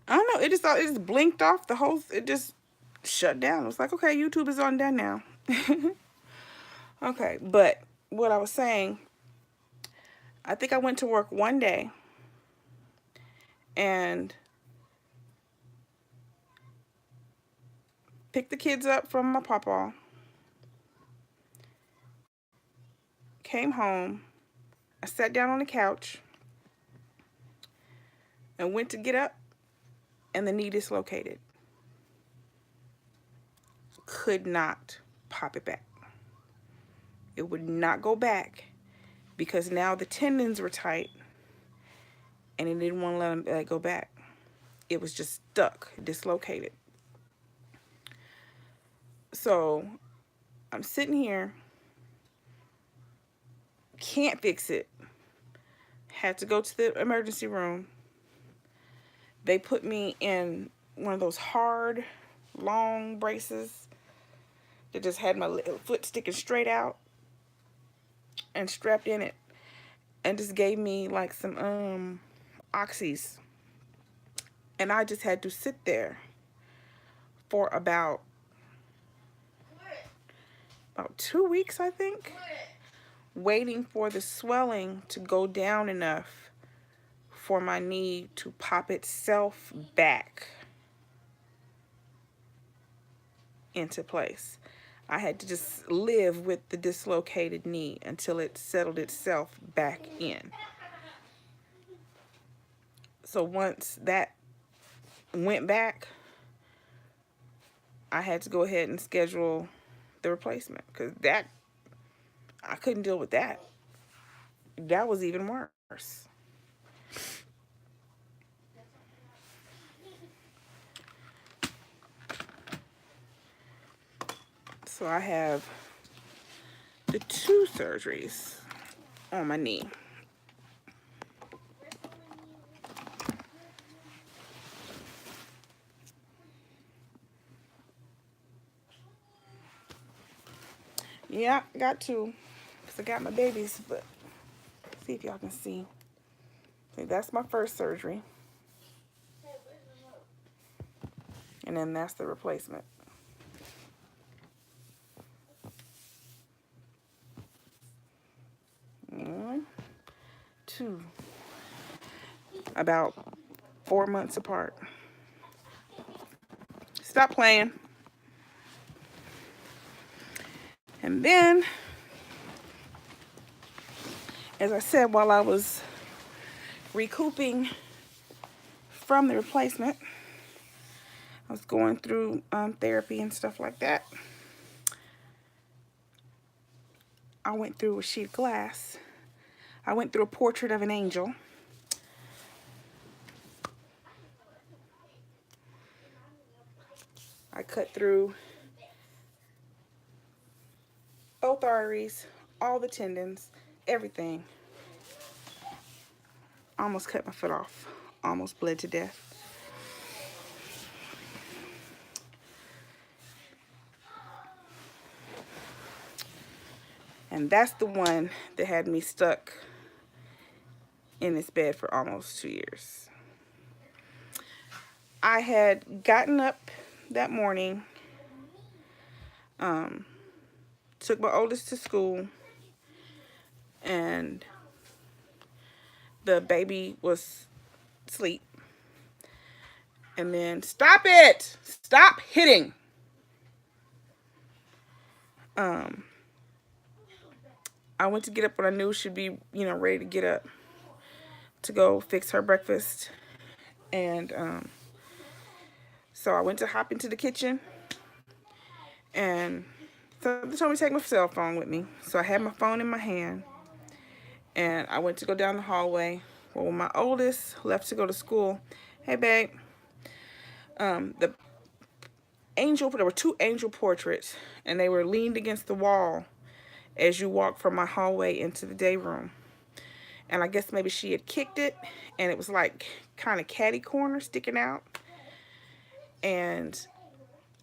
I don't know. It just blinked off the whole. It just shut down. It was like, okay, YouTube is on done now. Okay, but what I was saying, I think I went to work one day and picked the kids up from my papa, came home, I sat down on the couch and went to get up, and the knee dislocated. Could not pop it back. It would not go back because now the tendons were tight and it didn't want to let it go back. It was just stuck, dislocated. So I'm sitting here, can't fix it. Had to go to the emergency room. They put me in one of those hard, long braces that just had my foot sticking straight out and strapped in it, and just gave me like some oxys. And I just had to sit there for about 2 weeks, I think, waiting for the swelling to go down enough for my knee to pop itself back into place. I had to just live with the dislocated knee until it settled itself back in. So once that went back, I had to go ahead and schedule the replacement because that I couldn't deal with that. That was even worse. So I have the two surgeries on my knee. Yeah, got two because I got my babies, but see if y'all can see. See, that's my first surgery, and then that's the replacement. One, two, about 4 months apart. Stop playing. And then, as I said, while I was recouping from the replacement, I was going through therapy and stuff like that. I went through a sheet of glass. I went through a portrait of an angel. I cut through both arteries, all the tendons, everything. Almost cut my foot off. Almost bled to death. And that's the one that had me stuck in this bed for almost 2 years. I had gotten up that morning, took my oldest to school, and the baby was asleep. And then, stop it! Stop hitting! I went to get up when I knew she'd be, ready to get up to go fix her breakfast. And so I went to hop into the kitchen, and so they told me to take my cell phone with me. So I had my phone in my hand, and I went to go down the hallway. Well, when my oldest left to go to school, hey babe, the there were two angel portraits, and they were leaned against the wall as you walk from my hallway into the day room. and I guess maybe she had kicked it, and it was like kind of catty corner sticking out. And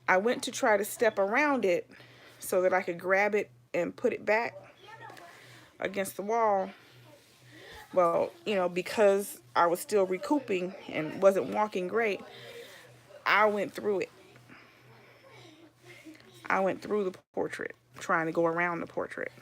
I went to try to step around it so that I could grab it and put it back against the wall. Well, because I was still recouping and wasn't walking great, I went through it. I went through the portrait, trying to go around the portrait.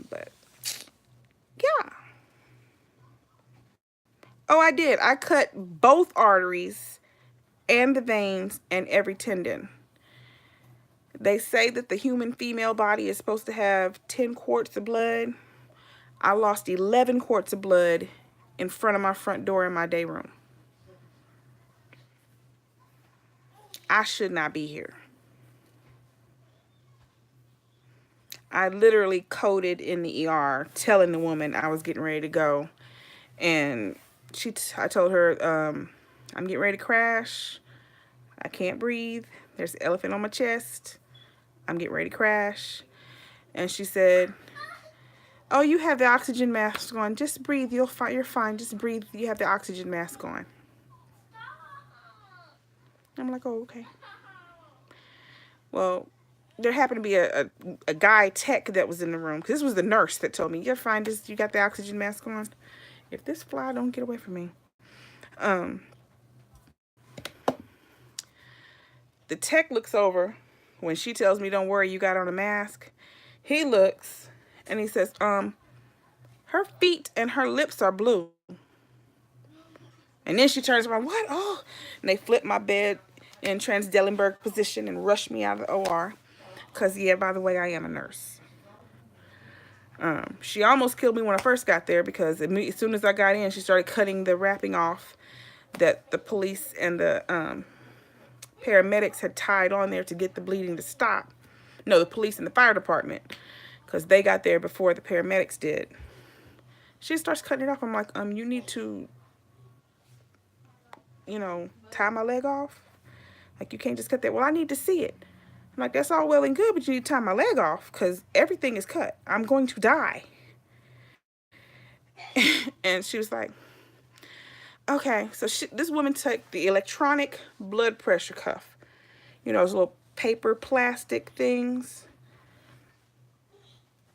But yeah. Oh, I did. I cut both arteries and the veins and every tendon. They say that the human female body is supposed to have 10 quarts of blood. I lost 11 quarts of blood in front of my front door in my day room. I should not be here. I literally coded in the ER telling the woman I was getting ready to go. And I told her, I'm getting ready to crash. I can't breathe. There's an elephant on my chest. I'm getting ready to crash. And she said, oh, you have the oxygen mask on. Just breathe. You're fine. Just breathe. You have the oxygen mask on. I'm like, oh, okay. Well, there happened to be a guy tech that was in the room. Because this was the nurse that told me, you're fine. Just, you got the oxygen mask on. If this fly don't get away from me. The tech looks over when she tells me, don't worry, you got on a mask. He looks and he says, her feet and her lips are blue. And then she turns around, what? Oh, and they flip my bed in Transdellenberg position and rush me out of the OR. Because, yeah, by the way, I am a nurse. She almost killed me when I first got there because as soon as I got in, she started cutting the wrapping off that the police and the paramedics had tied on there to get the bleeding to stop. No, the police and the fire department, because they got there before the paramedics did. She starts cutting it off. I'm like, you need to, tie my leg off. Like, you can't just cut that. Well, I need to see it. I'm like, that's all well and good, but you need to tie my leg off because everything is cut. I'm going to die. And she was like, okay. So this woman took the electronic blood pressure cuff. Those little paper plastic things.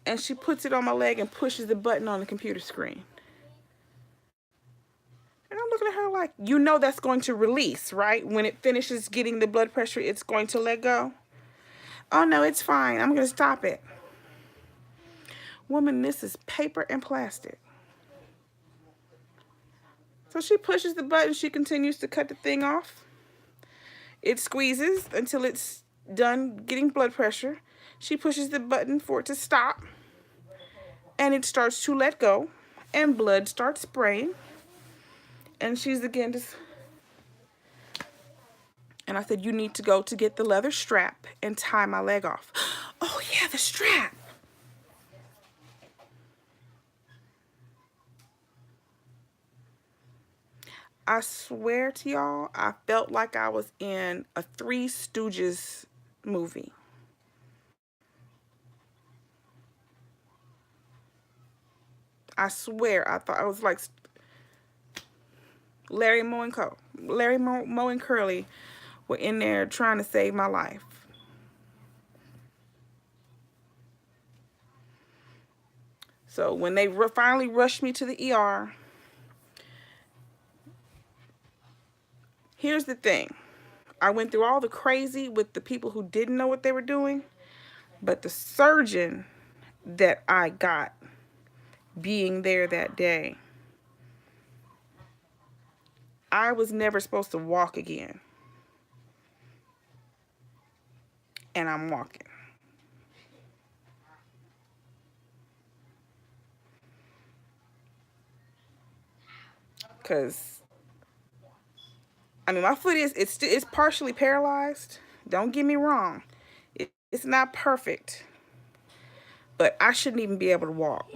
And she puts it on my leg and pushes the button on the computer screen. And I'm looking at her like, that's going to release, right? When it finishes getting the blood pressure, it's going to let go. Oh, no, it's fine. I'm going to stop it. Woman, this is paper and plastic. So she pushes the button. She continues to cut the thing off. It squeezes until it's done getting blood pressure. She pushes the button for it to stop. And it starts to let go. And blood starts spraying. And she's again just... And I said, you need to go to get the leather strap and tie my leg off. Oh, yeah, the strap. I swear to y'all, I felt like I was in a Three Stooges movie. I swear, I thought I was like Larry Moe and Curly were in there trying to save my life. So when they finally rushed me to the ER, here's the thing. I went through all the crazy with the people who didn't know what they were doing, but the surgeon that I got being there that day, I was never supposed to walk again. And I'm walking. Because I mean, my foot is it's partially paralyzed. Don't get me wrong. It's not perfect, but I shouldn't even be able to walk.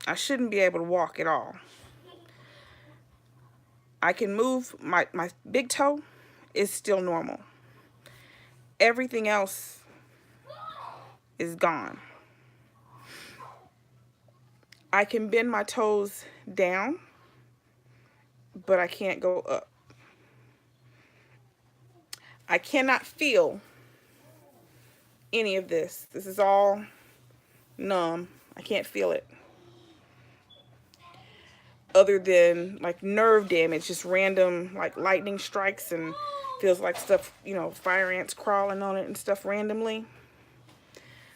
I shouldn't be able to walk at all. I can move my big toe is still normal. Everything else is gone. I can bend my toes down, but I can't go up. I cannot feel any of this. This is all numb. I can't feel it. Other than like nerve damage, just random like lightning strikes and feels like stuff, fire ants crawling on it and stuff randomly.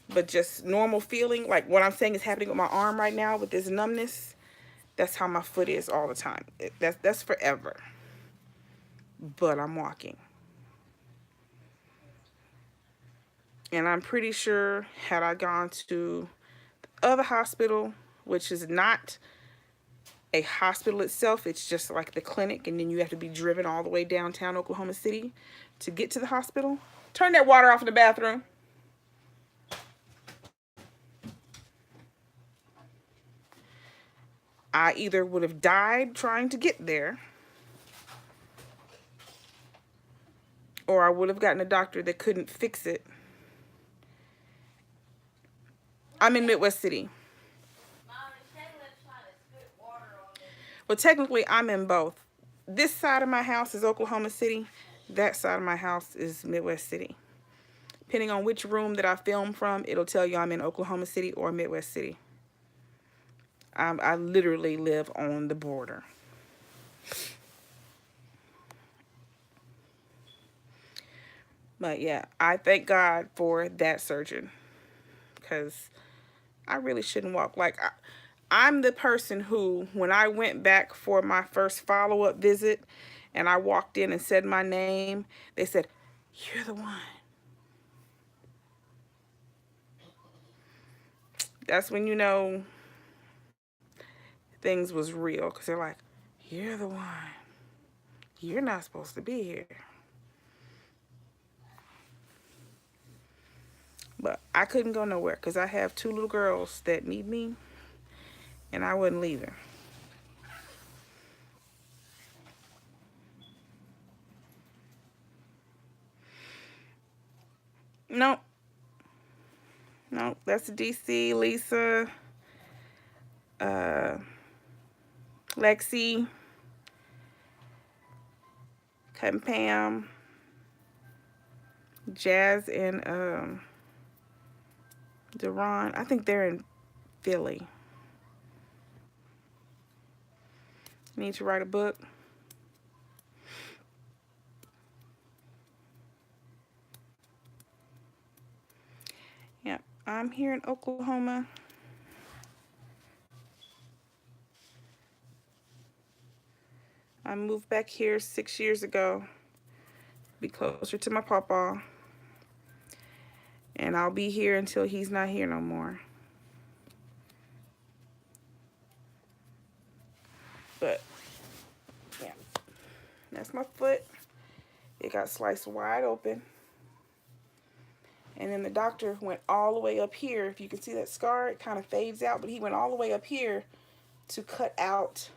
But just normal feeling, like what I'm saying is happening with my arm right now with this numbness. That's how my foot is all the time. That's forever. But I'm walking. And I'm pretty sure had I gone to the other hospital, which is not a hospital itself, it's just like the clinic, and then you have to be driven all the way downtown Oklahoma City to get to the hospital. Turn that water off in the bathroom. I either would have died trying to get there, or I would have gotten a doctor that couldn't fix it. I'm in Midwest City. Well, technically, I'm in both. This side of my house is Oklahoma City. That side of my house is Midwest City. Depending on which room that I film from, it'll tell you I'm in Oklahoma City or Midwest City. I literally live on the border. But yeah, I thank God for that surgeon, because I really shouldn't walk. Like, I'm the person who, when I went back for my first follow-up visit and I walked in and said my name, they said, "You're the one." That's when you know things was real, because they're like, "You're the one. You're not supposed to be here." But I couldn't go nowhere because I have 2 little girls that need me, and I wasn't leaving. Nope. Nope. That's DC, Lisa, uh, Lexi, Cut and Pam, Jazz, and Deron. I think they're in Philly. Need to write a book. Yeah, I'm here in Oklahoma. I moved back here 6 years ago, be closer to my papa, and I'll be here until he's not here no more. But yeah, that's my foot. It got sliced wide open. And then the doctor went all the way up here. If you can see that scar, it kind of fades out, but he went all the way up here to cut out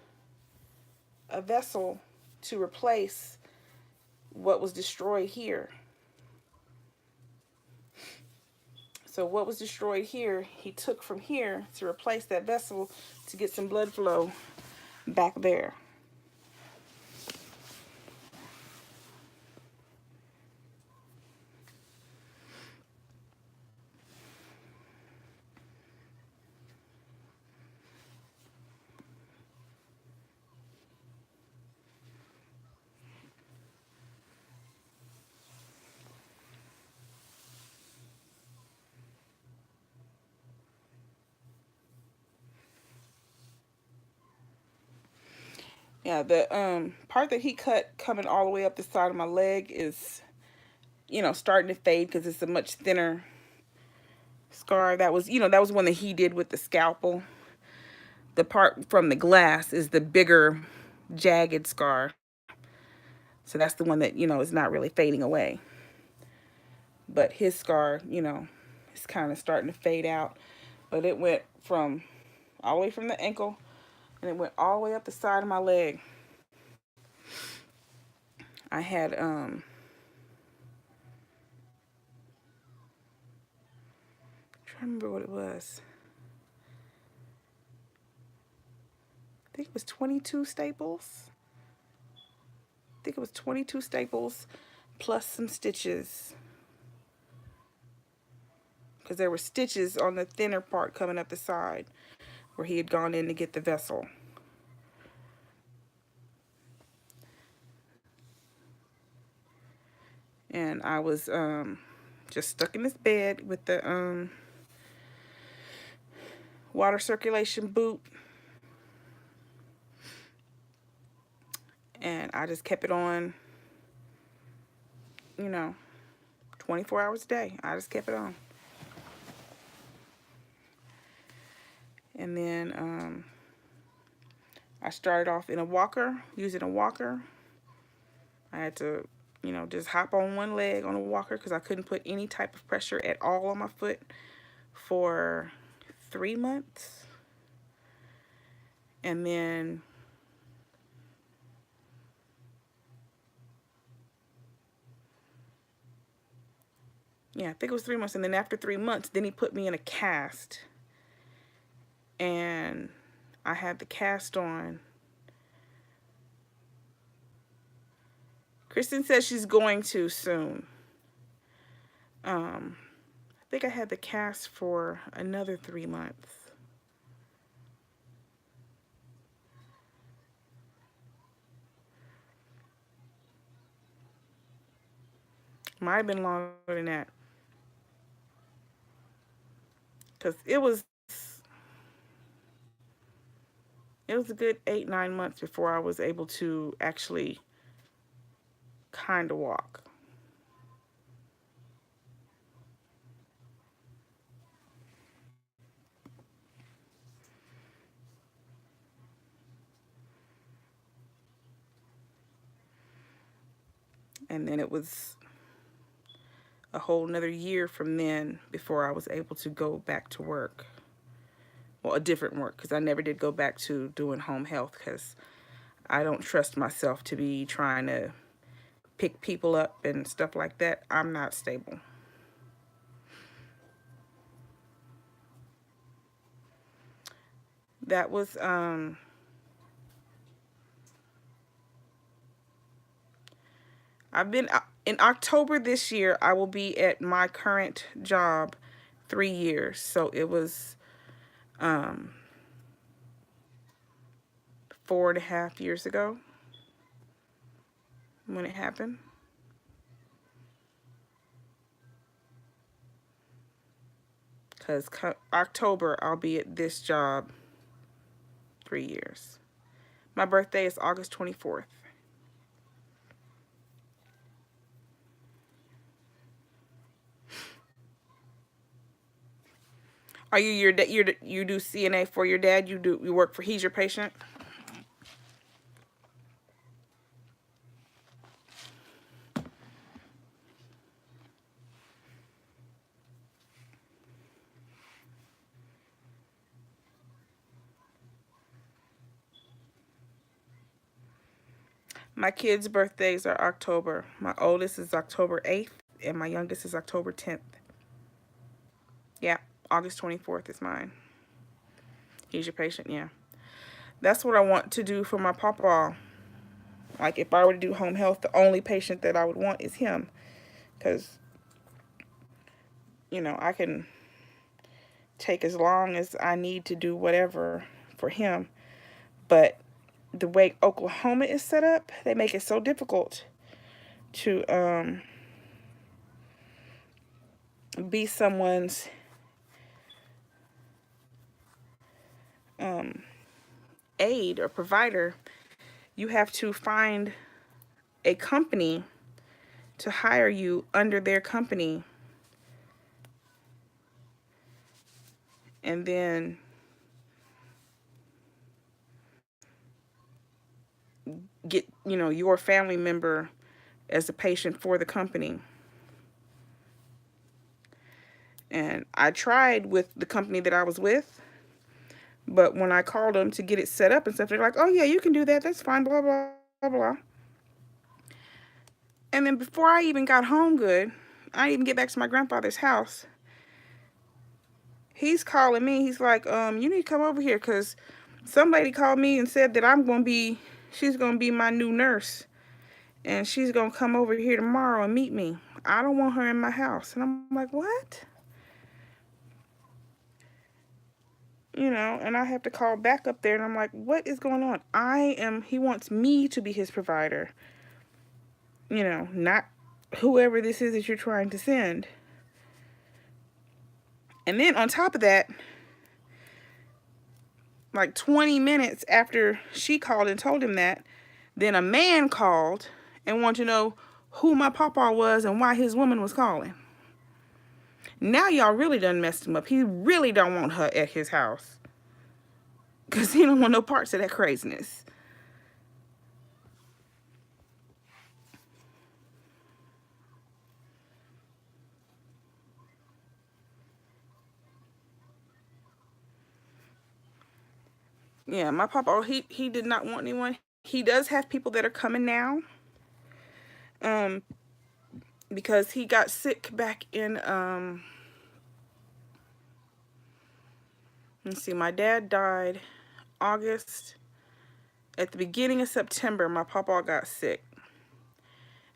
a vessel to replace what was destroyed here. So what was destroyed here, he took from here to replace that vessel to get some blood flow back there. Yeah, the part that he cut coming all the way up the side of my leg is, starting to fade because it's a much thinner scar. That was one that he did with the scalpel. The part from the glass is the bigger jagged scar. So that's the one that, is not really fading away. But his scar, is kind of starting to fade out. But it went from all the way from the ankle, and it went all the way up the side of my leg. I had trying to remember what it was. I think it was 22 staples. I think it was 22 staples plus some stitches. Because there were stitches on the thinner part coming up the side where he had gone in to get the vessel. And I was just stuck in this bed with the water circulation boot. And I just kept it on, 24 hours a day. I just kept it on. And then I started off in a walker, using a walker. I had to, just hop on one leg on a walker because I couldn't put any type of pressure at all on my foot for 3 months. And then I think it was 3 months. And then after 3 months, then he put me in a cast. And I had the cast on. Kristen says she's going to soon. I think I had the cast for another 3 months. Might have been longer than that. Because it was a good 8-9 months before I was able to actually kind of walk. And then it was a whole nother year from then before I was able to go back to work. Well, a different work, because I never did go back to doing home health because I don't trust myself to be trying to pick people up and stuff like that. I'm not stable. That was I've been in October this year. I will be at my current job 3 years. So it was 4.5 years ago when it happened. Because October I'll be at this job 3 years. My birthday is August 24th. Are you you do CNA for your dad? You work for, he's your patient? My kids' birthdays are October. My oldest is October 8th, and my youngest is October 10th. Yeah, August 24th is mine. He's your patient, yeah. That's what I want to do for my papa. Like, if I were to do home health, the only patient that I would want is him. Because, I can take as long as I need to do whatever for him. But the way Oklahoma is set up, they make it so difficult to be someone's aide or provider. You have to find a company to hire you under their company, and then get, your family member as a patient for the company. And I tried with the company that I was with, but when I called them to get it set up and stuff, they're like, "Oh yeah, you can do that. That's fine." Blah blah blah blah. And then before I even got home good, I didn't even get back to my grandfather's house. He's calling me. He's like, you need to come over here because some lady called me and said that she's gonna be my new nurse, and she's gonna come over here tomorrow and meet me. I don't want her in my house." And I'm like, "What?" And I have to call back up there, and I'm like, "What is going on?" He wants me to be his provider, not whoever this is that you're trying to send. And then on top of that, like 20 minutes after she called and told him that, then a man called and wanted to know who my papa was and why his woman was calling. Now y'all really done messed him up. He really don't want her at his house because he don't want no parts of that craziness. Yeah, my papa, he did not want anyone. He does have people that are coming now. Because he got sick back in, let's see, my dad died August. At the beginning of September, my papa got sick.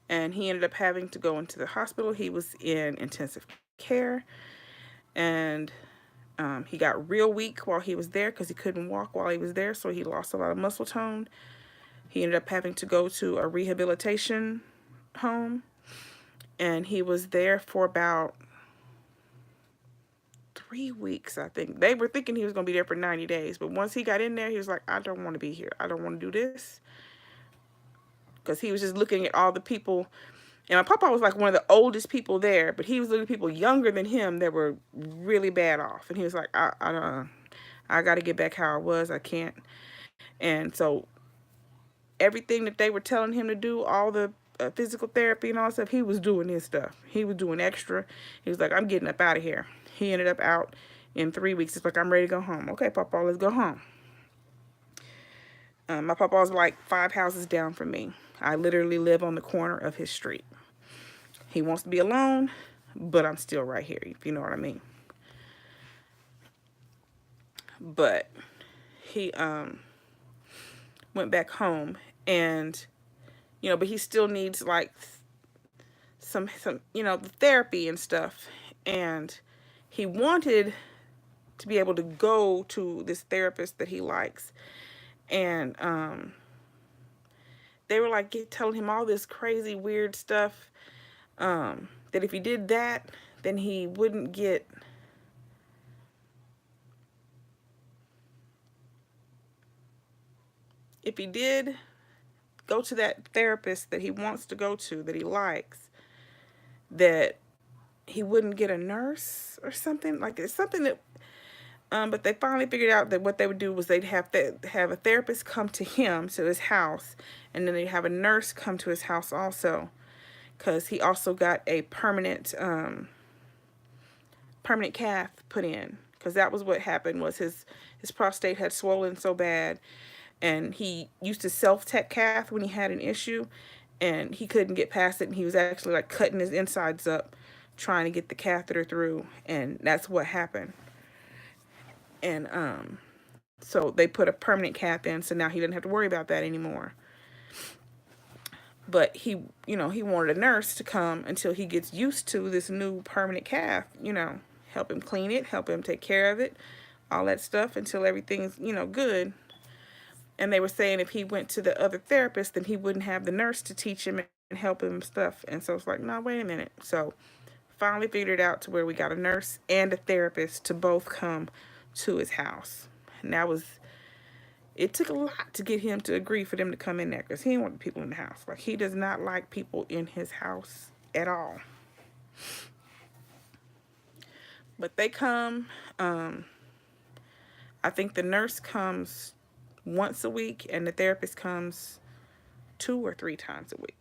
And he ended up having to go into the hospital. He was in intensive care. And he got real weak while he was there because he couldn't walk while he was there. So he lost a lot of muscle tone. He ended up having to go to a rehabilitation home. And he was there for about 3 weeks, I think. They were thinking he was going to be there for 90 days. But once he got in there, he was like, "I don't want to be here. I don't want to do this." Because he was just looking at all the people. And my papa was like one of the oldest people there. But he was looking at people younger than him that were really bad off. And he was like, I got to get back how I was. I can't. And so everything that they were telling him to do, all the physical therapy and all that stuff, he was doing his stuff. He was doing extra. He was like, "I'm getting up out of here." He ended up out in 3 weeks. It's like, "I'm ready to go home." "Okay, Papa, let's go home." My papa was like 5 houses down from me. I literally live on the corner of his street. He wants to be alone, but I'm still right here, if you know what I mean. But he went back home, and but he still needs like some the therapy and stuff. And he wanted to be able to go to this therapist that he likes. And they were like telling him all this crazy weird stuff, that if he did that, then he wouldn't get if he did go to that therapist that he wants to go to, that he likes, that he wouldn't get a nurse or something. Like, it's something that but they finally figured out that what they would do was they'd have a therapist come to him, to his house, and then they'd have a nurse come to his house also, because he also got a permanent cath put in, because that was what happened. Was his prostate had swollen so bad, and he used to self-tech cath when he had an issue, and he couldn't get past it, and he was actually like cutting his insides up trying to get the catheter through, and that's what happened. And so they put a permanent cath in, so now he didn't have to worry about that anymore. But he wanted a nurse to come until he gets used to this new permanent cath, help him clean it, help him take care of it, all that stuff until everything's, good. And they were saying if he went to the other therapist, then he wouldn't have the nurse to teach him and help him and stuff. And so it's like, no, wait a minute. So finally figured it out to where we got a nurse and a therapist to both come to his house. And it took a lot to get him to agree for them to come in there, because he didn't want people in the house. Like, he does not like people in his house at all. But they come. I think the nurse comes once a week, and the therapist comes 2 or 3 times a week.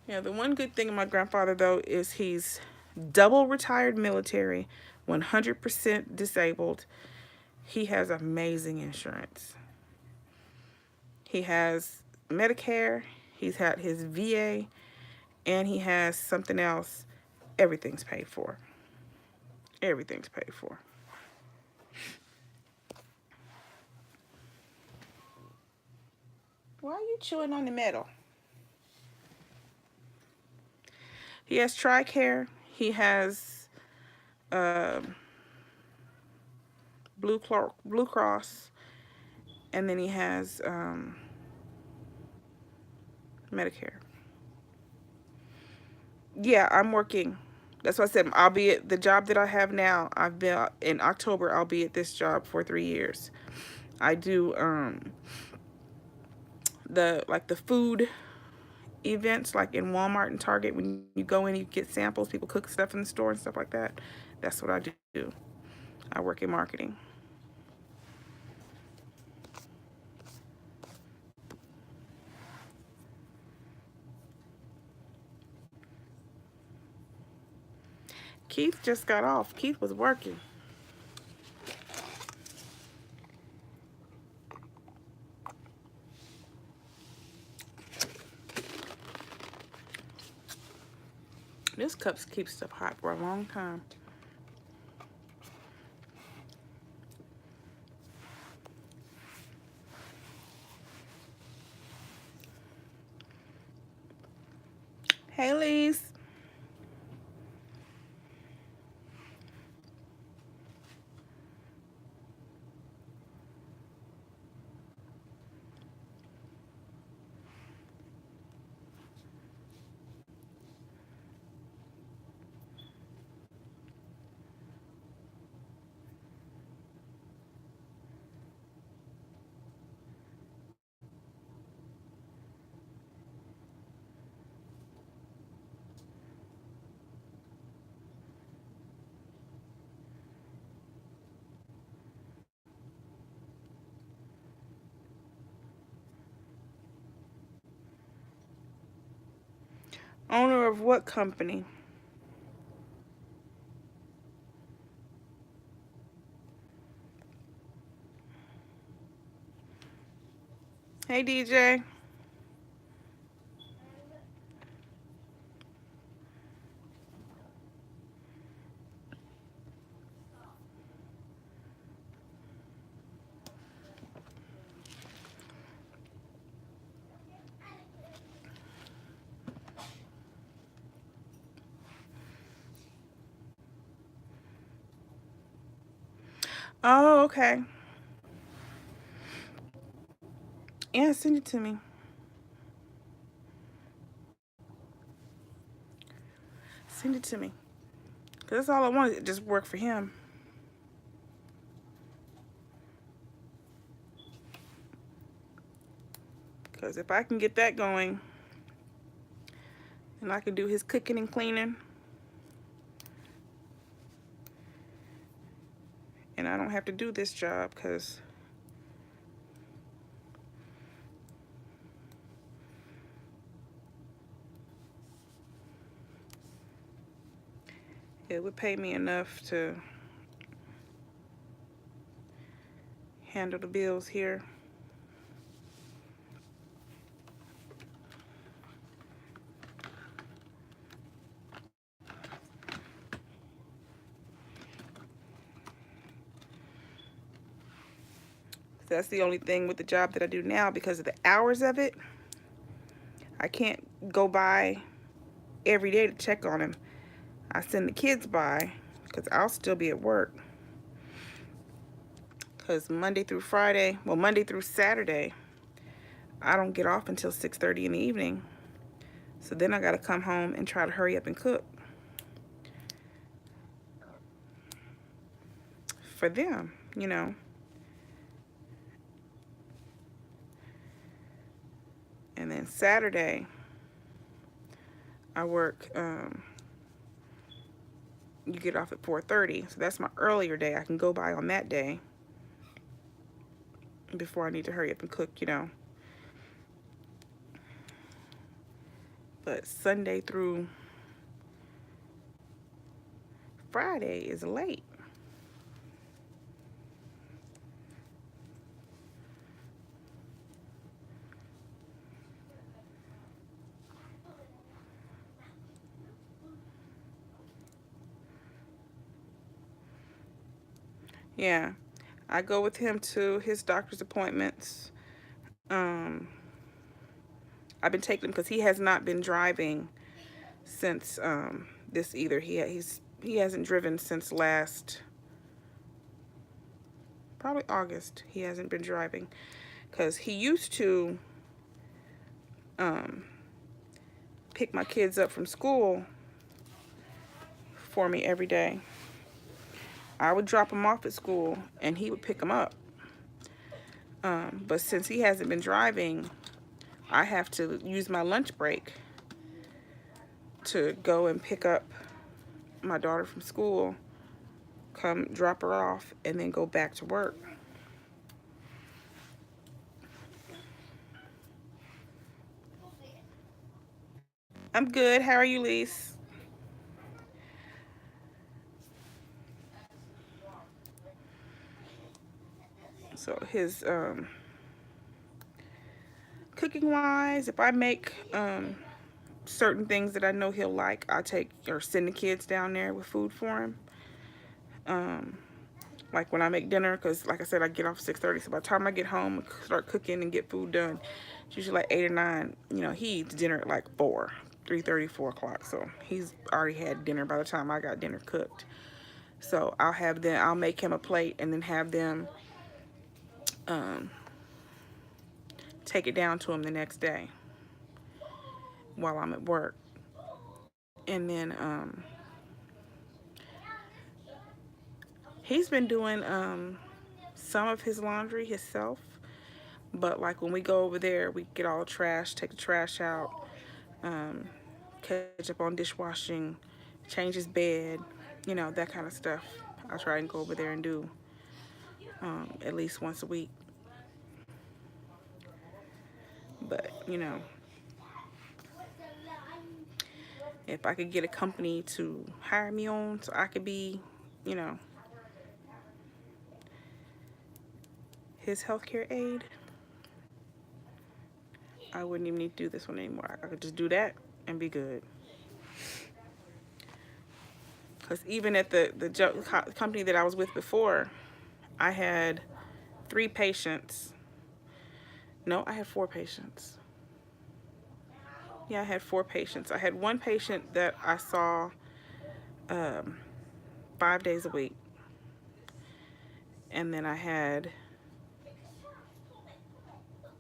Yeah, the one good thing of my grandfather, though, is he's double retired military, 100% disabled. He has amazing insurance. He has Medicare, he's had his VA, and he has something else. Everything's paid for. Everything's paid for. Why are you chewing on the metal? He has TRICARE. He has Blue Cross, and then he has Medicare. Yeah, I'm working. That's what I said. I'll be at the job that I have now. I've been in October. I'll be at this job for 3 years. I do the food events, like in Walmart and Target. When you go in, you get samples. People cook stuff in the store and stuff like that. That's what I do. I work in marketing. Keith just got off. Keith was working. This cup keeps stuff hot for a long time. Hey, Lise. Owner of what company? Hey, DJ. Oh, okay. Yeah, send it to me. Send it to me. Because that's all I wanted. It just work for him. Because if I can get that going, then I can do his cooking and cleaning. And I don't have to do this job because it would pay me enough to handle the bills here. That's the only thing with the job that I do now, because of the hours of it. I can't go by every day to check on him. I send the kids by because I'll still be at work. Because Monday through Saturday, I don't get off until 6:30 in the evening. So then I got to come home and try to hurry up and cook for them, you know. And then Saturday, I work you get off at 4:30. So that's my earlier day. I can go by on that day before I need to hurry up and cook. But Sunday through Friday is late. Yeah, I go with him to his doctor's appointments. Um, I've been taking him because he has not been driving since this either. He hasn't driven since last, probably August. He hasn't been driving because he used to um, pick my kids up from school for me every day. I would drop them off at school and he would pick them up. But since he hasn't been driving, I have to use my lunch break to go and pick up my daughter from school, come drop her off, and then go back to work. I'm good. How are you, Lise? So his cooking wise, if I make certain things that I know he'll like, I take or send the kids down there with food for him. Um, like when I make dinner, because like I said, I get off 6:30. So by the time I get home and start cooking and get food done, it's usually like 8 or 9. He eats dinner at like 4, 3:30, 4 o'clock. So he's already had dinner by the time I got dinner cooked. So I'll make him a plate and then have them um, take it down to him the next day while I'm at work. And then he's been doing some of his laundry himself. But like when we go over there, we get all the trash, take the trash out, um, catch up on dishwashing, change his bed, that kind of stuff. I try and go over there and do at least once a week. But, if I could get a company to hire me on so I could be, you know, his healthcare aide, I wouldn't even need to do this one anymore. I could just do that and be good. Because even at the company that I was with before, I had 3 patients. No, I had 4 patients. Yeah, I had 4 patients. I had one patient that I saw um, 5 days a week. And then I had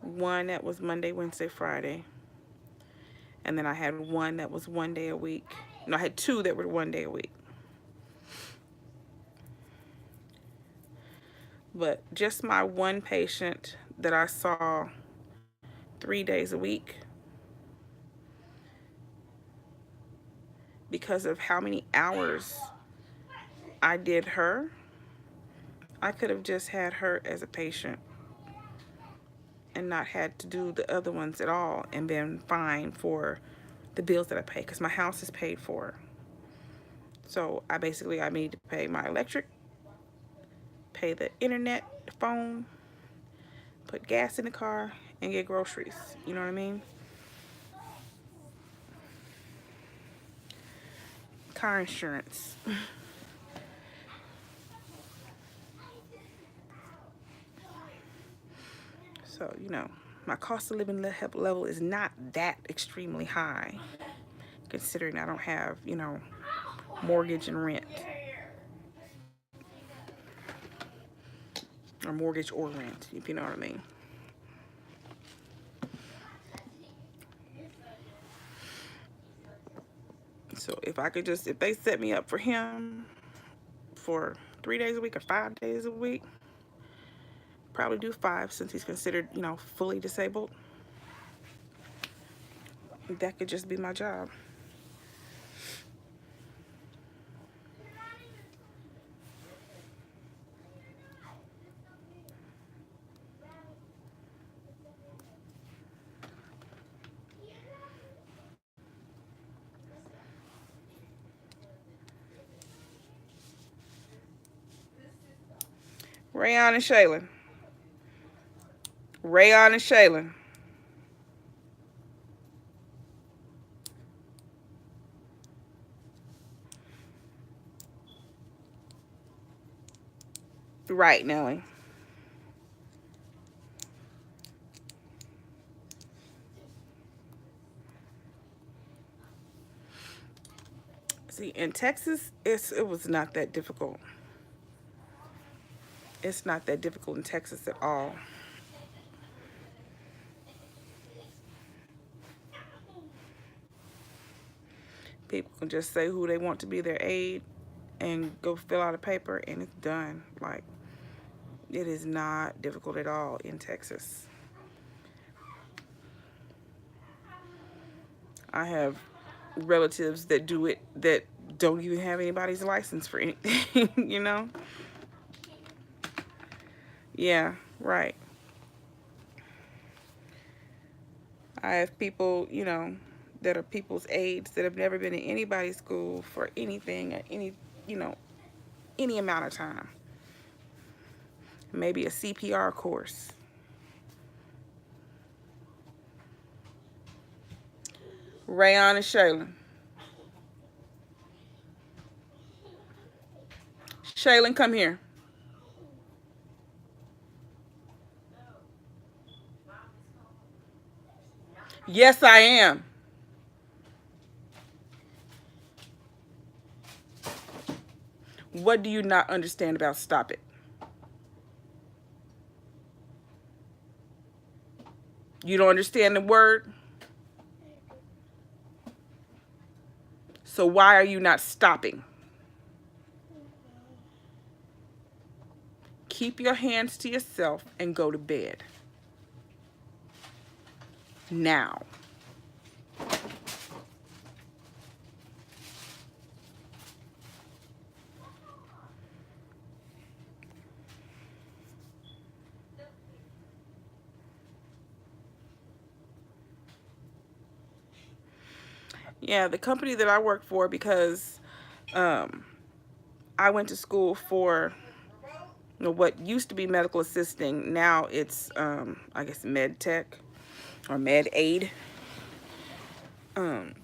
one that was Monday, Wednesday, Friday. And then I had one that was one day a week. No, I had 2 that were one day a week. But just my one patient that I saw 3 days a week, because of how many hours I did her, I could have just had her as a patient and not had to do the other ones at all and been fine for the bills that I pay because my house is paid for. So I need to pay my electric, pay the internet, the phone, put gas in the car, and get groceries. You know what I mean? Car insurance. So, my cost of living level is not that extremely high, considering I don't have, mortgage and rent. Or mortgage or rent, if you know what I mean. So if they set me up for him for 3 days a week or 5 days a week, probably do 5 since he's considered, fully disabled. That could just be my job. Rayon and Shaylin. Rayon and Shaylin. Right, Nelly. See, in Texas, it was not that difficult. It's not that difficult in Texas at all. People can just say who they want to be their aide and go fill out a paper and it's done. Like, it is not difficult at all in Texas. I have relatives that do it that don't even have anybody's license for anything, you know? Yeah, right. I have people, that are people's aides that have never been in anybody's school for anything, you know, any amount of time. Maybe a CPR course. Rayon and Shaylin. Shaylin, come here. Yes, I am. What do you not understand about stop it? You don't understand the word? So why are you not stopping? Keep your hands to yourself and go to bed. Now. Yeah, the company that I work for, because um, I went to school for what used to be medical assisting. Now it's, I guess, med tech or med aid. Because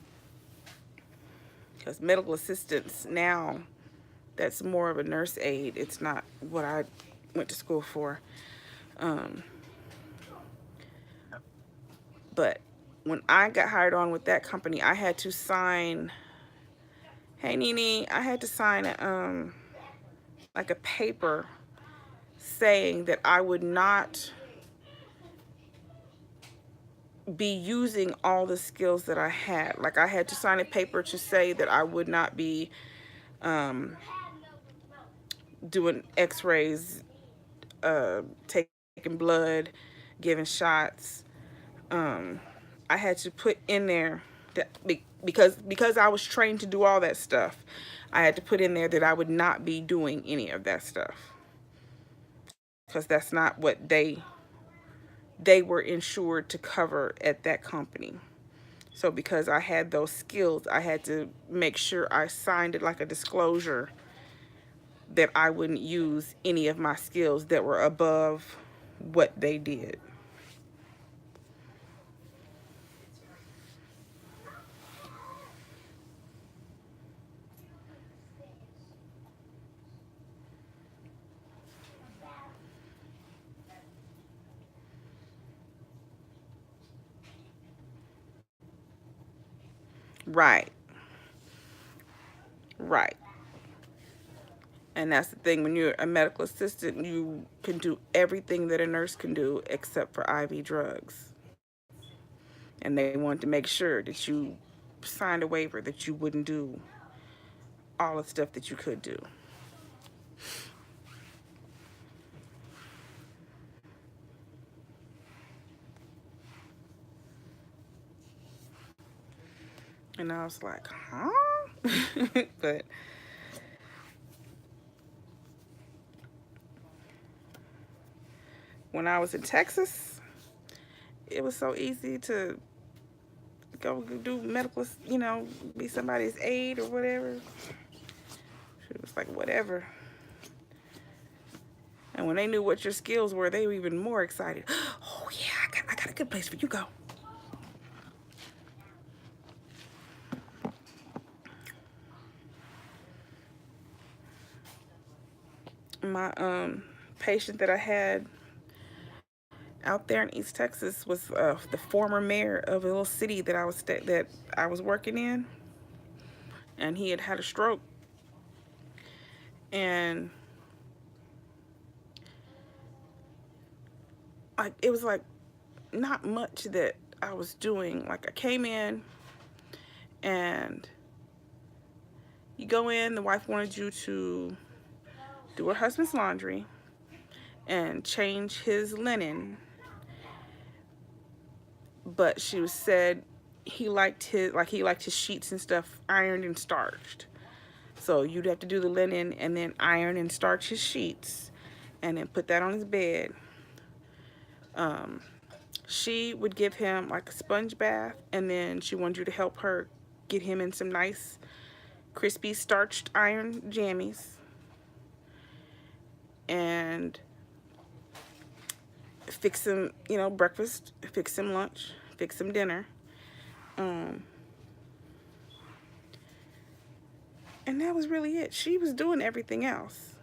medical assistants now, that's more of a nurse aid. It's not what I went to school for. Um, but when I got hired on with that company, I had to sign. Hey, Nene, I had to sign like a paper saying that I would not be using all the skills that I had. Like, I had to sign a paper to say that I would not be doing x-rays, taking blood, giving shots. I had to put in there that because I was trained to do all that stuff, I had to put in there that I would not be doing any of that stuff, because that's not what they were insured to cover at that company. So because I had those skills, I had to make sure I signed it like a disclosure that I wouldn't use any of my skills that were above what they did. Right. Right. And that's the thing, when you're a medical assistant, you can do everything that a nurse can do except for IV drugs. And they wanted to make sure that you signed a waiver that you wouldn't do all the stuff that you could do. And I was like, huh? But when I was in Texas, it was so easy to go do medical, be somebody's aide or whatever. It was like, whatever. And when they knew what your skills were, they were even more excited. Oh yeah, I got a good place for you. Go. My patient that I had out there in East Texas was the former mayor of a little city that I was working in, and he had had a stroke, and like it was like not much that I was doing. Like I came in, and you go in, the wife wanted you to do her husband's laundry and change his linen, but she was said he liked his sheets and stuff ironed and starched. So you'd have to do the linen and then iron and starch his sheets and then put that on his bed. Um, she would give him like a sponge bath, and then she wanted you to help her get him in some nice crispy starched iron jammies and fix him, breakfast, fix him lunch, fix him dinner. Um, and that was really it. She was doing everything else.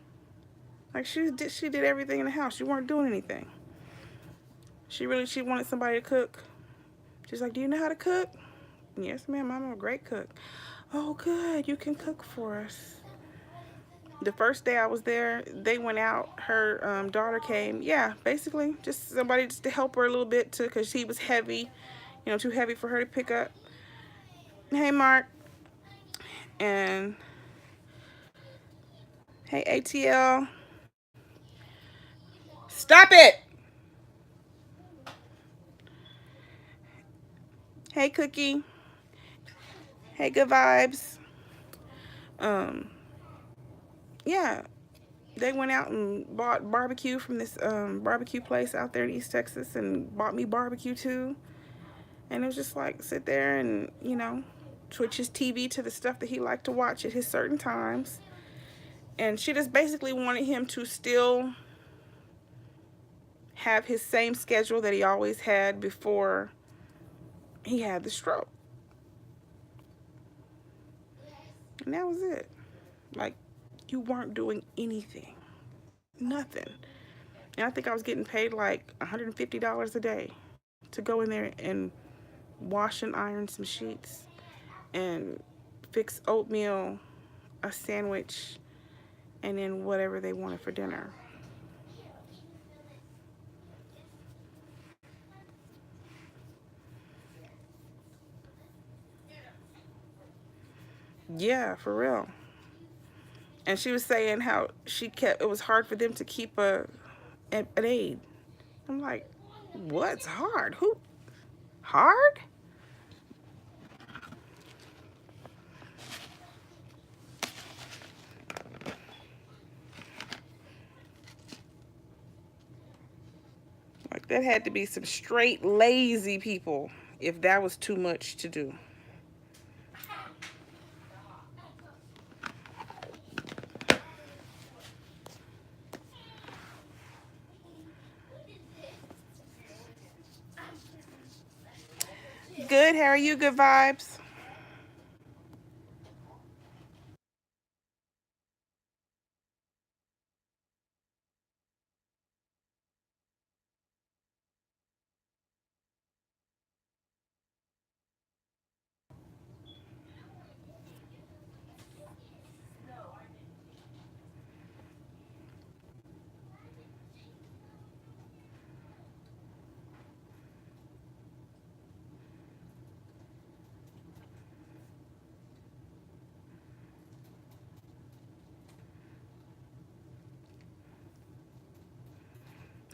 Like she did everything in the house. You weren't doing anything. She wanted somebody to cook. She's like, "Do you know how to cook?" "Yes, ma'am. I'm a great cook." "Oh, good. You can cook for us." The first day I was there, they went out. Her daughter came. Yeah, basically just somebody just to help her a little bit too, because she was heavy, too heavy for her to pick up. "Hey, Mark," and "Hey, ATL." Stop it. "Hey, Cookie." "Hey, Good Vibes." Um, yeah, they went out and bought barbecue from this barbecue place out there in East Texas and bought me barbecue too. And it was just like sit there and, switch his TV to the stuff that he liked to watch at his certain times. And she just basically wanted him to still have his same schedule that he always had before he had the stroke. And that was it. Like, you weren't doing anything. Nothing. And I think I was getting paid like $150 a day to go in there and wash and iron some sheets and fix oatmeal, a sandwich, and then whatever they wanted for dinner. Yeah, for real. And she was saying how it was hard for them to keep an aide. I'm like, what's hard? Who? Hard? Like, that had to be some straight lazy people if that was too much to do. Good. How are you? Good vibes.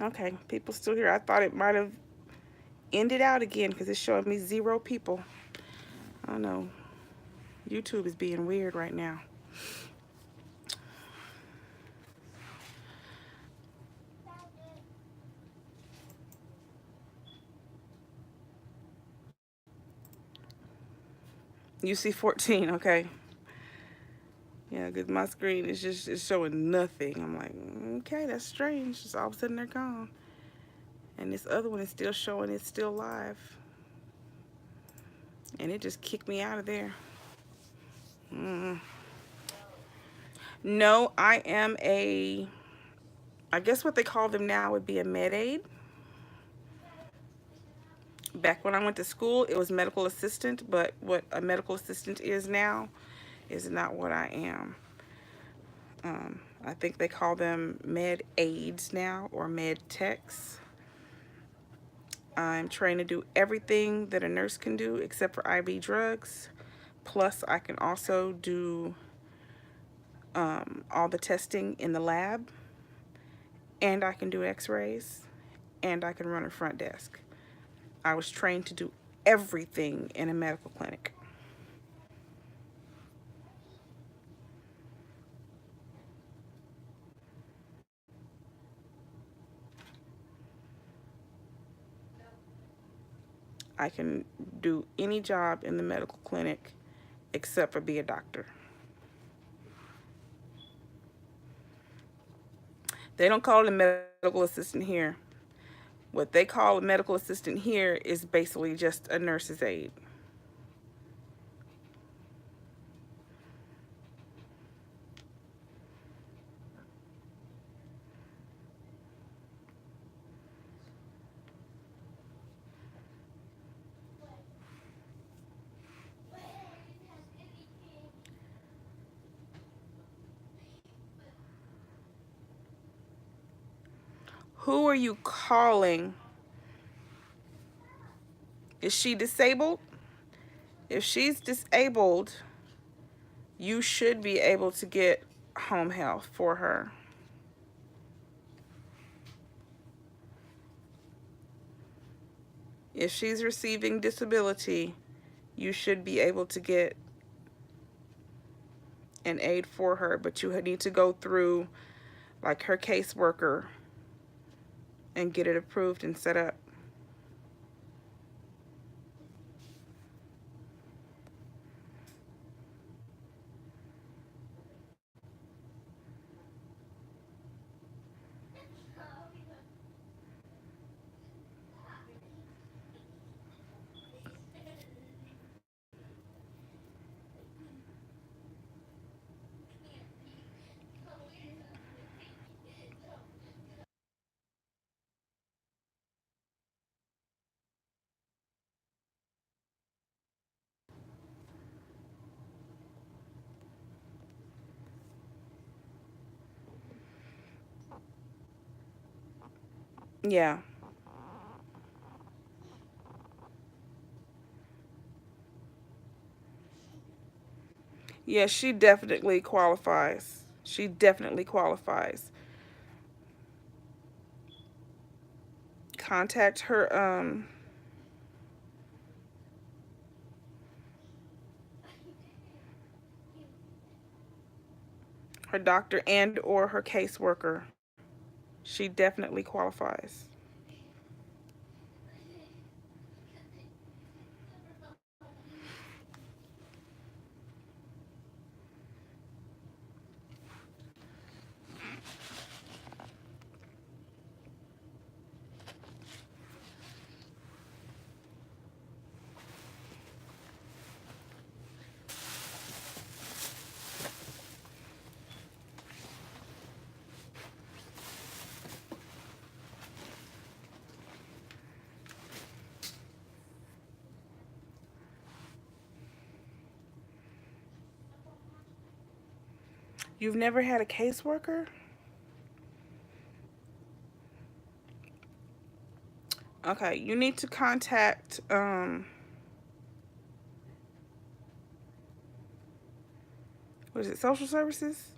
Okay, people still here. I thought it might have ended out again because it's showing me 0 people. I don't know. YouTube is being weird right now. You see 14, okay. Yeah, Because my screen is just it's showing nothing. I'm like, okay, that's strange. Just all of a sudden they're gone. And this other one is still showing it's still live. And it just kicked me out of there. No, I am I guess what they call them now would be a med aid. Back when I went to school, it was medical assistant, but what a medical assistant is now is not what I am. I think they call them med aides now, or med techs. I'm trained to do everything that a nurse can do except for IV drugs. Plus, I can also do all the testing in the lab, and I can do x-rays, and I can run a front desk. I was trained to do everything in a medical clinic. I can do any job in the medical clinic except for be a doctor. They don't call it a medical assistant here. What they call a medical assistant here is basically just a nurse's aide. Who are you calling? Is she disabled? If she's disabled, you should be able to get home health for her. If she's receiving disability, you should be able to get an aid for her, but you need to go through like her caseworker and get it approved and set up. Yeah. Yeah, she definitely qualifies. She definitely qualifies. Contact her doctor and or her caseworker. She definitely qualifies. You've never had a caseworker? Okay, you need to contact what is it, social services?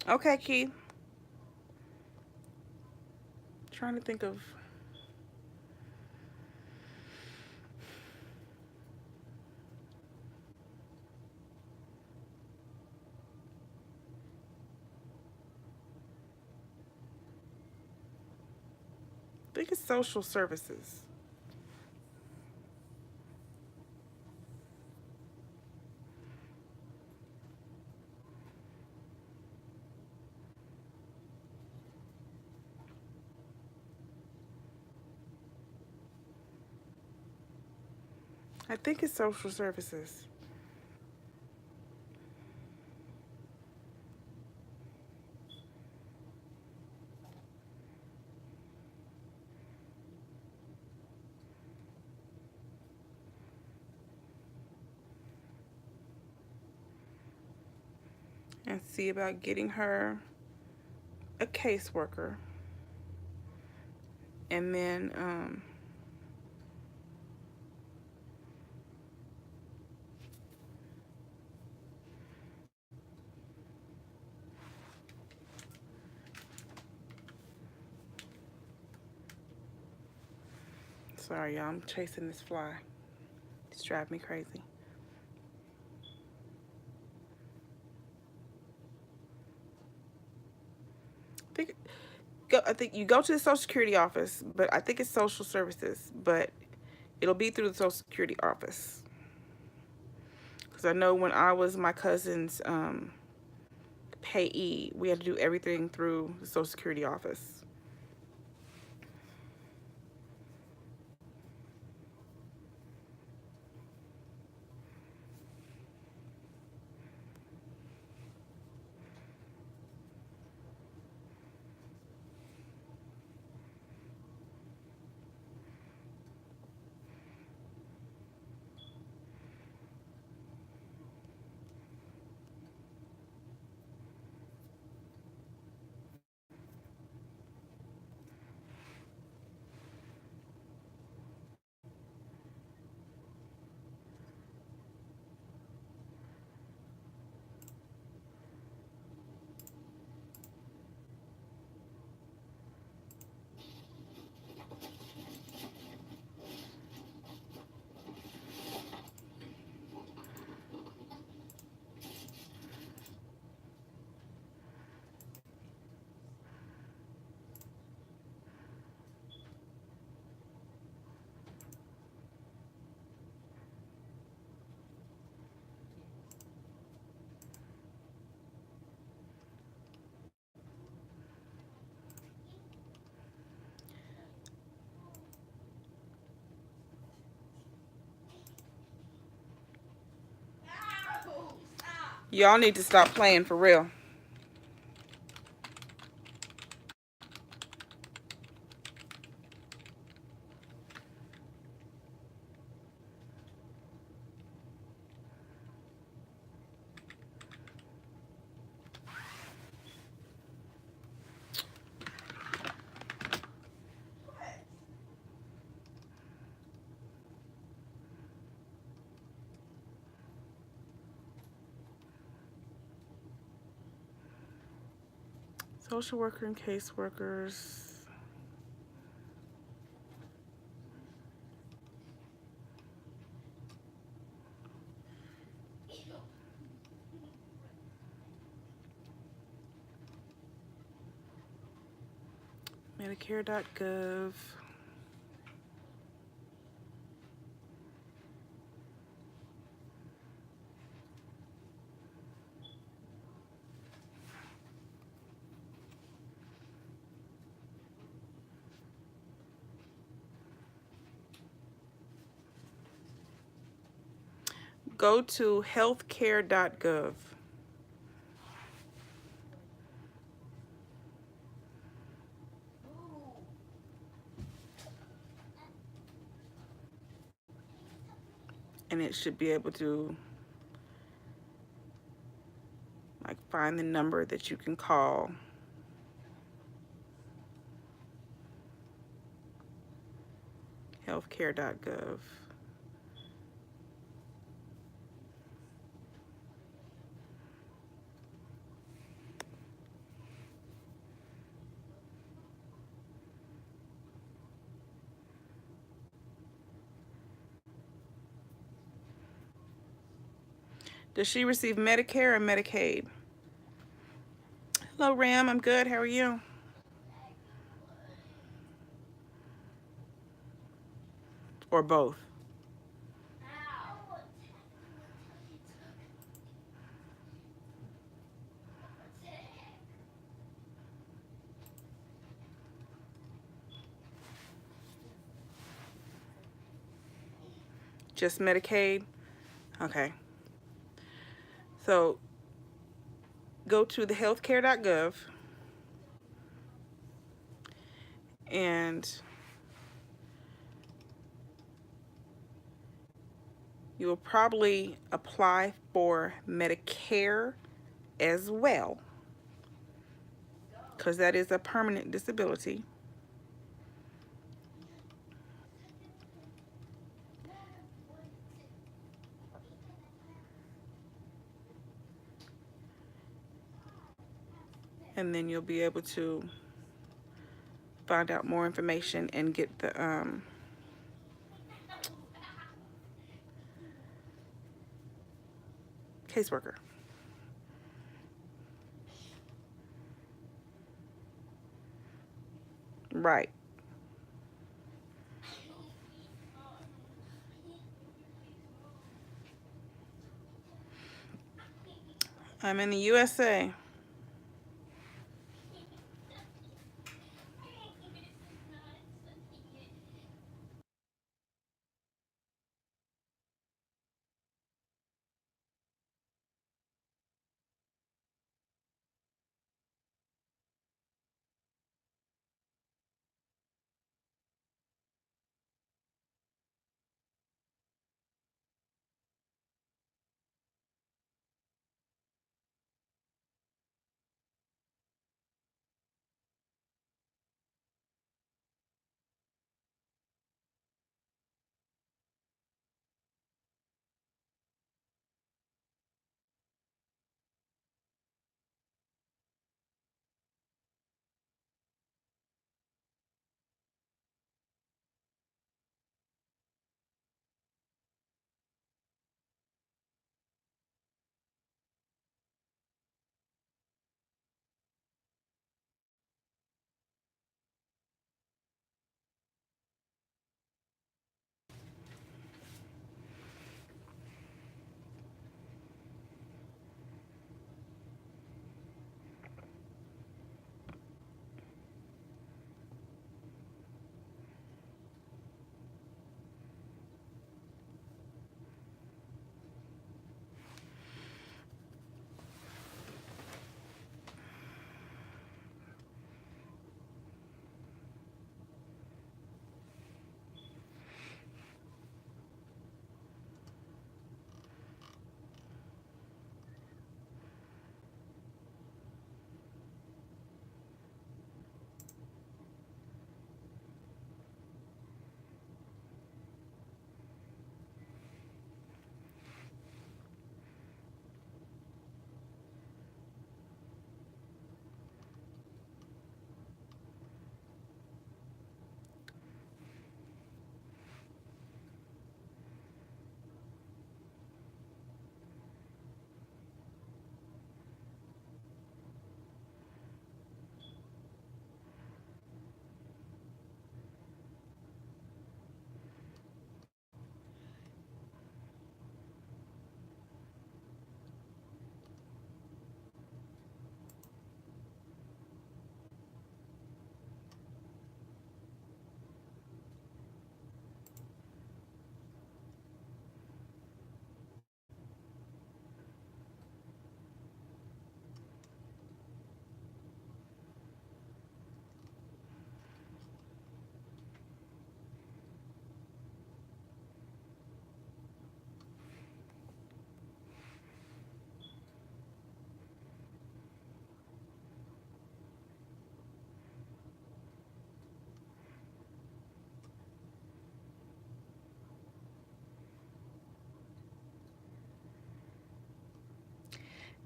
Okay, Keith. Trying to think of I think it's social services. I think it's social services. And see about getting her a caseworker. And then sorry, y'all, I'm chasing this fly. It's driving me crazy. I think you go to the Social Security office, but I think it's social services, but it'll be through the Social Security office. Because I know when I was my cousin's payee, we had to do everything through the Social Security office. Y'all need to stop playing for real. Social worker and caseworkers. Medicare.gov. Go to healthcare.gov. And it should be able to like find the number that you can call. Healthcare.gov. Does she receive Medicare or Medicaid? Hello, Ram. I'm good. How are you? Or both? Just Medicaid? Okay. So go to the healthcare.gov and you will probably apply for Medicare as well, because that is a permanent disability. And then you'll be able to find out more information and get the caseworker. Right. I'm in the USA.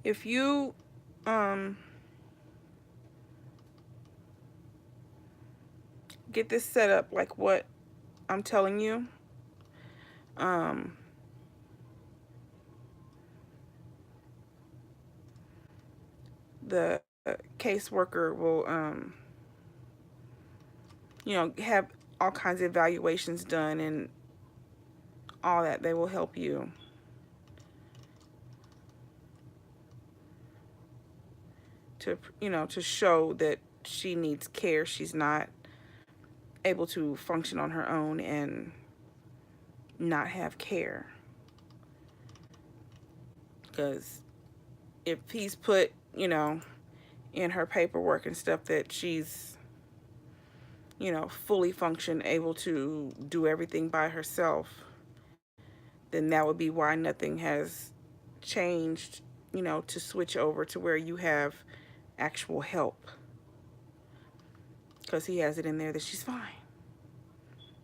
If you um, get this set up like what I'm telling you, um, the caseworker will, have all kinds of evaluations done and all that. They will help you to show that she needs care. She's not able to function on her own, and not have care. Because if he's put, in her paperwork and stuff that she's, fully function, able to do everything by herself, then that would be why nothing has changed, to switch over to where you have actual help. Because he has it in there that she's fine.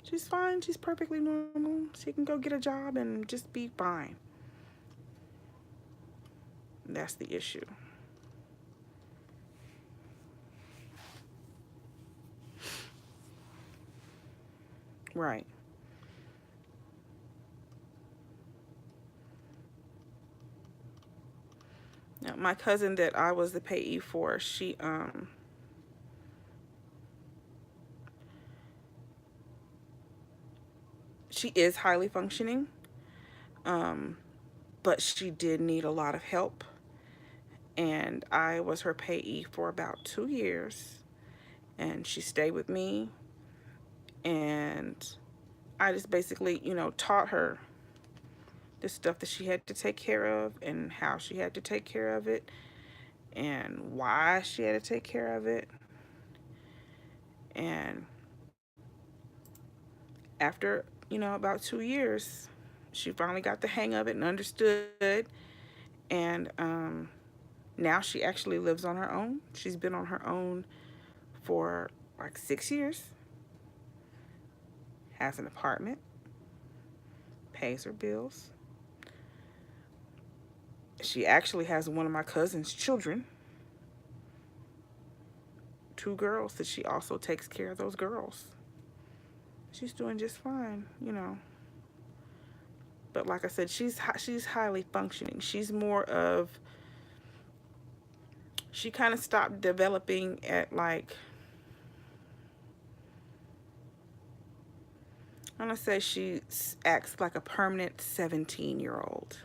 She's fine. She's perfectly normal. She can go get a job and just be fine. That's the issue. Right. Now, my cousin that I was the payee for, she is highly functioning, um, but she did need a lot of help. And I was her payee for about 2 years, and she stayed with me. And I just basically, taught her the stuff that she had to take care of and how she had to take care of it and why she had to take care of it. And after, about 2 years, she finally got the hang of it and understood. And now she actually lives on her own. She's been on her own for like 6 years, has an apartment, pays her bills. She actually has one of my cousin's children, two girls, that she also takes care of those girls. She's doing just fine. But like I said, she's highly functioning. She's more of, she kind of stopped developing at like, I'm gonna say she acts like a permanent 17-year-old.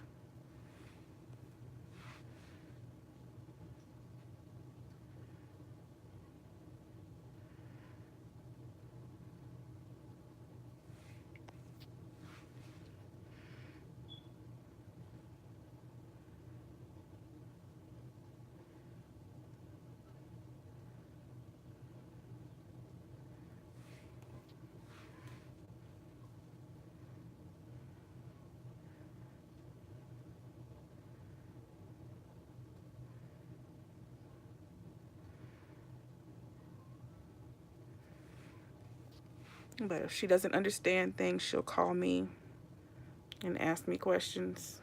But if she doesn't understand things, she'll call me and ask me questions,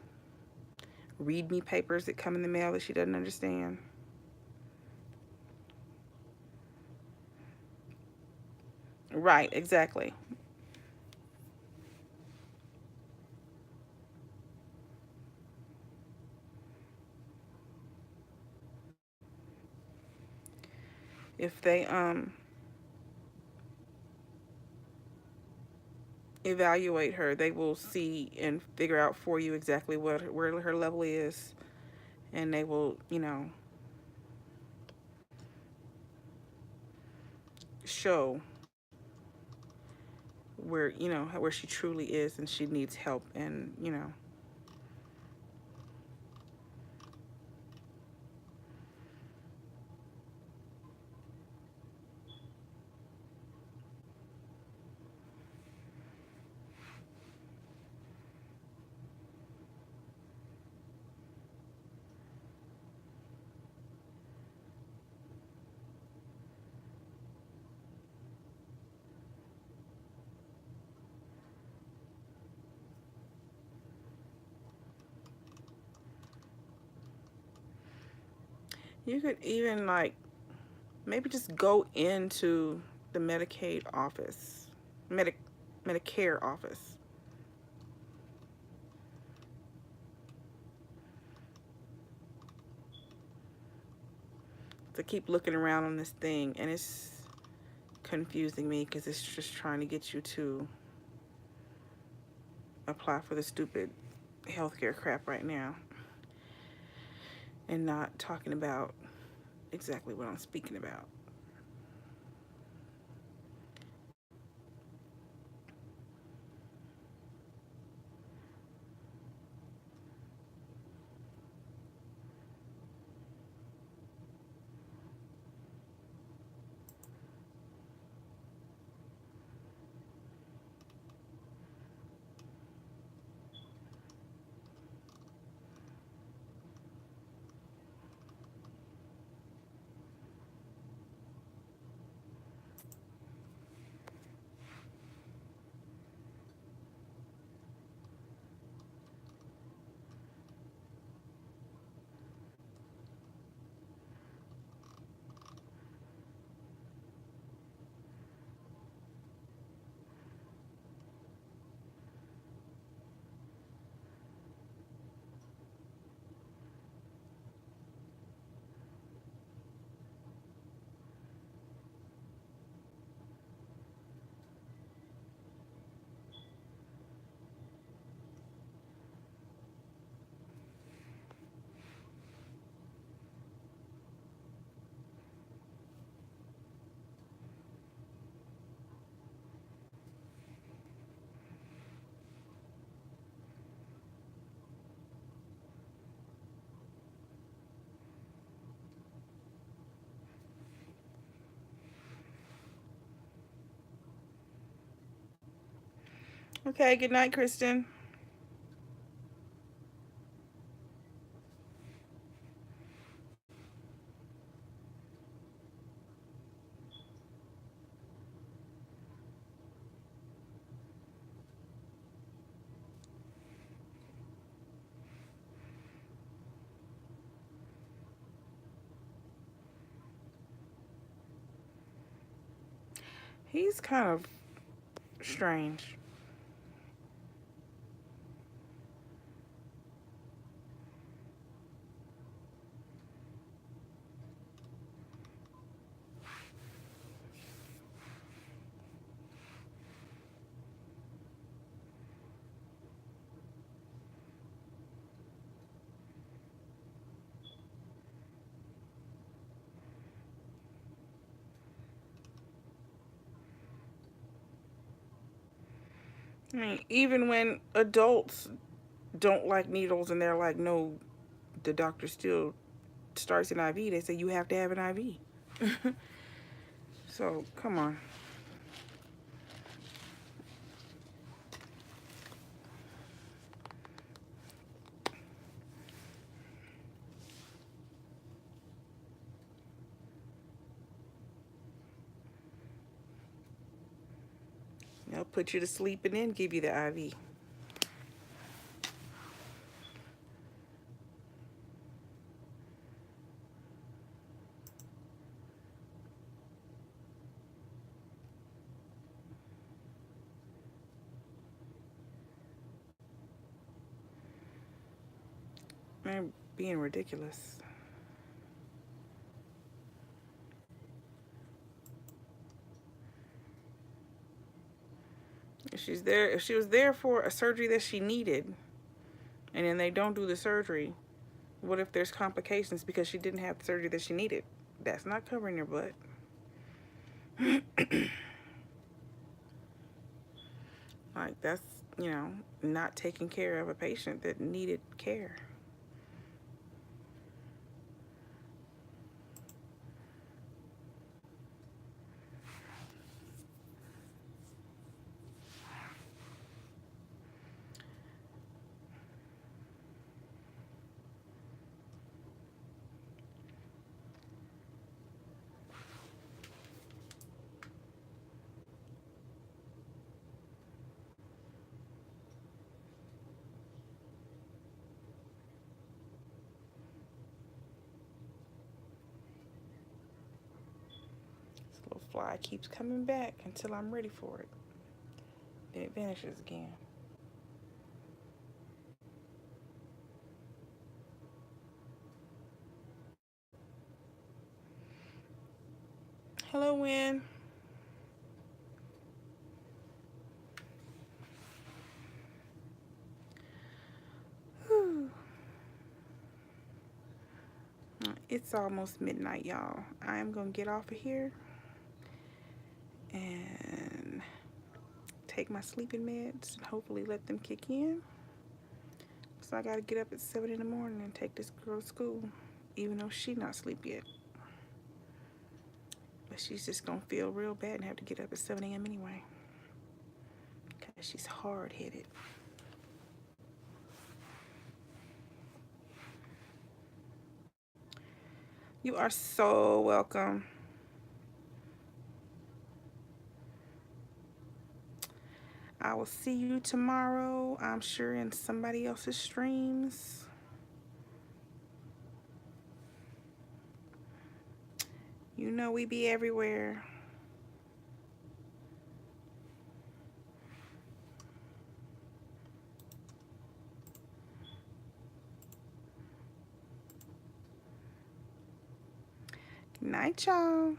read me papers that come in the mail that she doesn't understand. Right, exactly. If they evaluate her, they will see and figure out for you exactly where her level is, and they will, show where she truly is and she needs help. And you could even like maybe just go into the Medicaid office, Medicare office, to keep looking around on this thing, and it's confusing me because it's just trying to get you to apply for the stupid healthcare crap right now and not talking about exactly what I'm speaking about. Okay, good night, Kristen. He's kind of strange. I mean, even when adults don't like needles and they're like, no, the doctor still starts an IV, they say you have to have an IV. So, come on. They'll put you to sleep and then give you the IV. They're being ridiculous. If she was there for a surgery that she needed, and then they don't do the surgery, what if there's complications because she didn't have the surgery that she needed? That's not covering your butt. Like, that's, not taking care of a patient that needed care. This little fly keeps coming back until I'm ready for it. Then it vanishes again. Hello, Win. Whew. It's almost midnight, y'all. I am going to get off of here and take my sleeping meds and hopefully let them kick in. So I got to get up at 7 in the morning and take this girl to school, even though she not asleep yet. But she's just going to feel real bad and have to get up at 7 a.m. anyway, because she's hard-headed. You are so welcome. I will see you tomorrow, I'm sure, in somebody else's streams. You know we be everywhere. Good night, y'all.